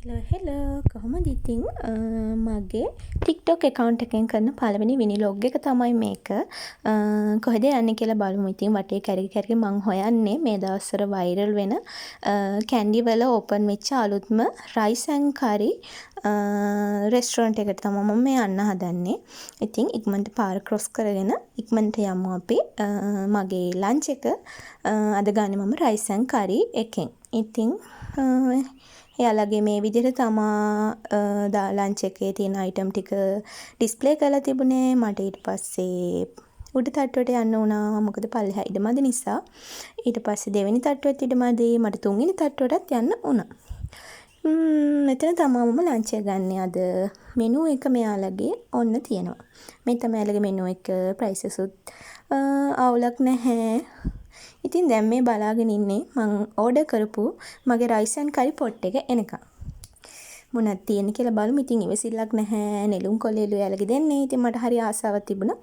Hello කොහොමද ඉතින් මගේ TikTok account එකෙන් කරන පළවෙනි විනිලොග් එක තමයි මේක. කොහෙද යන්නේ කියලා බලමු. ඉතින් වටේ කැරකි කැරකි මං හොයන්නේ මේ දවස්වල වයිරල් වෙන කැන්ඩි වල ඕපන් වෙච්ච අලුත්ම rice and curry රෙස්ටොරන්ට් එකට තමයි මම මේ යන්න හදන්නේ. ඉතින් ඉක්මනට පාර ක්‍රොස් කරගෙන ඉක්මනට යමු අපි. මගේ ලන්ච් එක අද ගන්නේ මම rice and curry එකෙන්. ඉතින් එයාලගේ මේ විදිහට තමා ලන්ච් එකේ තියෙන අයිටම් ටික ඩිස්ප්ලේ කරලා තිබුණේ. මට ඊට පස්සේ උඩ තට්ටුවට යන්න වුණා. මොකද පල්ලෙහා ඉඩ මදි නිසා. ඊට පස්සේ දෙවෙනි තට්ටුවෙත් ඉඩ මදි. මට තුන්වෙනි තට්ටුවටත් යන්න වුණා. මෙතන තමා මම ලන්ච් එක ගන්නේ අද. මෙනු එක මෙයාලගේ ඔන්න තියෙනවා. මේ තමයි එයාලගේ මෙනු එක. ප්‍රයිසස් උත් අවුලක් නැහැ. ඉතින් දැන් මේ බලාගෙන ඉන්නේ මං ඕඩර් කරපු මගේ rice and curry pot එක එනකන්. මොනවද තියෙන්නේ කියලා බලමු. ඉතින් ඉවසිල්ලක් නැහැ. නෙළුම් කොළේලු එයාලගේ දෙන්නේ. ඉතින් මට හරි ආසාවක් තිබුණා.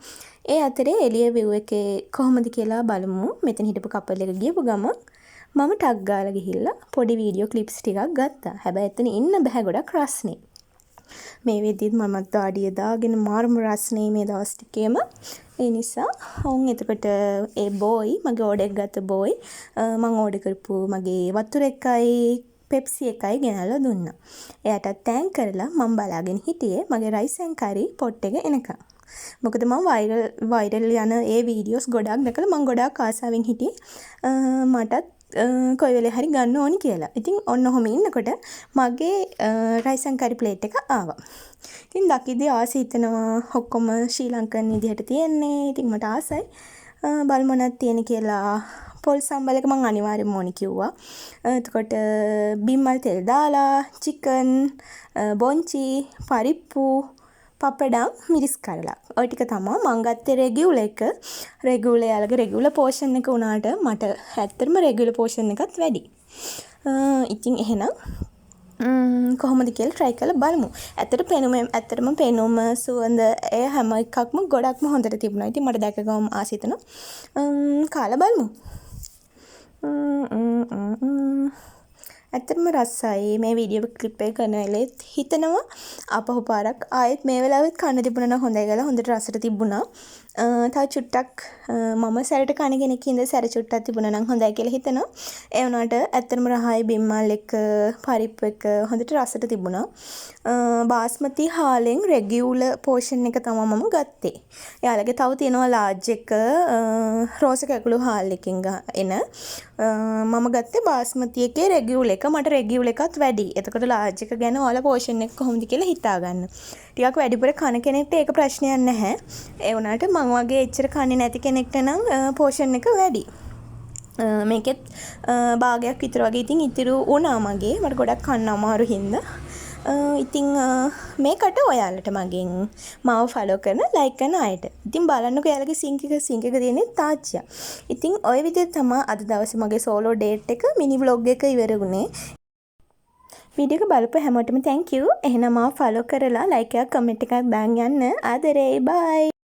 ඒ අතරේ එළිය view එකේ කොහොමද කියලා බලමු. මෙතන හිටපු කපල් එක ගියපු ගමන් මම ටග් ගාලා ගිහිල්ලා පොඩි වීඩියෝ ක්ලිප්ස් ටිකක් ගත්තා. හැබැයි එතන ඉන්න බෑ ගොඩක් රස්නේ. මේ වෙද්දිත් මමත් දාඩිය දාගෙන මාර්ම රස්නේ මේ දවස් ටිකේම. ඒ නිසා ඔවුන් එතකොට ඒ බෝයි මගේ ඕඩර් එක ගත්ත බෝයි මම ඕඩර් කරපු මගේ වතුර එකයි පෙප්සි එකයි ගෙනල්ලා දුන්නා. එයාටත් තෑන්ක් කරලා මම බලාගෙන හිටියේ මගේ rice and curry pot එක එනකන්. මොකද මම වයිරල් යන ඒ වීඩියෝස් ගොඩක් දැකලා මම ගොඩක් ආසාවෙන් හිටියේ මටත් කොයි වෙලේ හරි ගන්න ඕනි කියලා. ඉතින් ඔන්න ඔහොම ඉන්නකොට මගේ rice and curry plate එක ආවා. ඉතින් දකිද්දී ආසයි හිතෙනවා ඔක්කොම ශ්‍රී ලංකන් විදිහට තියෙන්නේ. ඉතින් මට ආසයි බලමු මොනවද තියෙන්නේ කියලා. පොල් සම්බල් එක මම අනිවාර්යෙන්ම ඕනි කිව්වා. එතකොට බිම්මල් තෙල් දාලා චිකන් බොන්චි පරිප්පු පපඩම් මිරිස් කරලා. ඔය ටික තමයි මං ගත්තේ රෙගියුලර් එක. රෙගියුලර් යාලගේ රෙගියුලර් පෝෂන් එක උනාට මට ඇත්තටම රෙගියුලර් පෝෂන් එකත් වැඩි. ඉතින් එහෙනම් කොහොමද කියලා try කරලා බලමු. ඇත්තටම පෙනුම සුවඳ ඒ හැම එකක්ම ගොඩක්ම හොඳට තිබුණා. ඉතින් මට දැක ගමන් ආස හිතෙනවා කාලා බලමු. ඇත්තටම රසයි. මේ වීඩියෝ ක්ලිප් එක කරන වෙලෙත් හිතනවා ආපහු පාරක් ආයෙත් මේ වෙලාවෙත් කන්න තිබුණා නම් හොඳයි කියලා. හොඳට රසට තිබුණා. තව චුට්ටක් මම සැරට කන කෙනෙක් ඉඳලා සැර චුට්ටක් තිබුණා නම් හොඳයි කියලා හිතනවා. ඒ වුණාට ඇත්තටම රහයි බිම්මල් එක පරිප්පු එක හොඳට රසට තිබුණා. බාස්මති හාලෙන් රෙගියුලර් පෝෂන් එක තමයි මම ගත්තේ. එයාලගේ තව තියෙනවා ලාර්ජ් එක රෝස කැකුළු හාල් එකකින් එන. මම ගත්තේ බාස්මති එකේ රෙගියුලර් එක. මට රෙගියුලර් එකත් වැඩි. එතකොට ලාර්ජ් එක ගැන ඔයාලා පෝෂන් එක කොහොමද කියලා හිතා ගන්න. ටිකක් වැඩිපුර කන කෙනෙක්ට ඒක ප්‍රශ්නයක් නැහැ. ඒ වුණාට මම වගේ එච්චර කන්නේ නැති කෙනෙක්ට නම් පෝෂන් එක වැඩි. මේකෙත් භාගයක් විතර වගේ ඉතින් ඉතිරි වුණා මගේ. මට ගොඩක් කන්න අමාරු හින්දා. ඉතින් මේකට ඔයාලට මගෙන් මාව ෆලෝ කරන ලයික් කරන අයට. ඉතින් බලන්නකෝ ඔයාලගේ සිංක් එක තියෙන්නේ තාච්චියක්. ඉතින් ওই විදිහට තමයි අද දවසේ මගේ සෝලෝ ඩේට් එක මිනි ව්ලොග් එක ඉවර වුණේ. වීඩියෝ එක බලපු හැමෝටම thank you. එහෙනම් මාව ෆලෝ කරලා ලයික් එකක් කමෙන්ට් එකක් දාන්න යන්න. ආදරේ. bye.